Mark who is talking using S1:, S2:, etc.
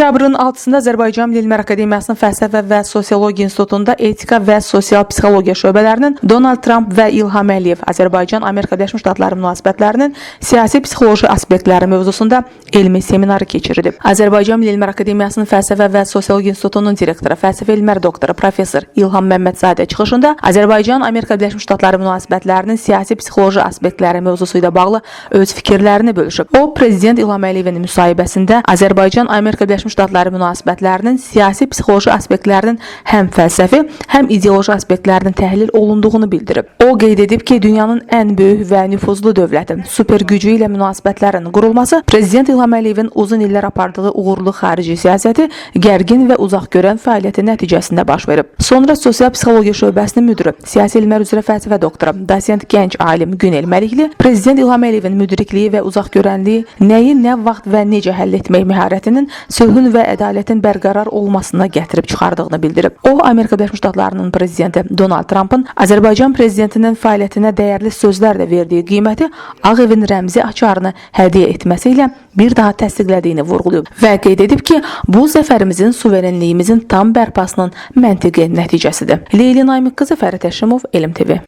S1: Sentyabrın 6-sında Azərbaycan Milli Elmlər Akademiyasının Fəlsəfə və Sosiologiya İnstitutunda Etika və Sosial Psixologiya şöbələrinin Donald Trump və İlham Əliyev Azərbaycan-Amerika Birləşmiş Ştatları münasibətlərinin siyasi psixoloji aspektləri mövzusunda elmi seminarı keçirilib. Azərbaycan Milli Elmlər Akademiyasının Fəlsəfə və Sosiologiya İnstitutunun direktoru, fəlsəfə elmləri doktoru professor İlham Məmmədzadə çıxışında Azərbaycan-Amerika Birləşmiş Ştatları münasibətlərinin siyasi psixoloji aspektləri mövzusu ilə bağlı öz fikirlərini bölüşüb. O, Prezident İlham Əliyevin müsahibəsində Azərbaycan-Amerika Birləşmiş Ştatları münasibətlərinin siyasi psixoloji aspektlərinin həm fəlsəfi, həm ideoloji aspektlərinin təhlil olunduğunu bildirib. O qeyd edib ki, dünyanın ən böyük və nüfuzlu dövlətin super gücü ilə münasibətlərin qurulması Prezident İlham Əliyevin uzun illər apardığı uğurlu xarici siyasəti, gərgin və uzaq görən fəaliyyəti nəticəsində baş verib. Sonra sosial psixologiya şöbəsinin müdiri, siyasi elmlər üzrə fəlsəfə doktoru, dosent gənc alim Günel Məlikli, Prezident İlham Əliyevin müdrikliyi və uzaq görənliyi nəyi, nə vaxt və necə həll etmək məharətinin sülhün və ədalətin bərqərar olmasına gətirib çıxardığını bildirib. O, Amerika Birləşmiş Ştatlarının prezidenti Donald Trumpın Azərbaycan prezidentinin fəaliyyətinə dəyərli sözlərlə verdiyi qiyməti Ağ Evin rəmzi açarını hədiyyə etməsi ilə bir daha təsdiqlədiyini vurğulayıb və qeyd edib ki, bu zəfərimizin suverenliyimizin tam bərpasının məntiqi nəticəsidir. Leyli Naimiq qızı, Fərid Həşimov, Elm TV.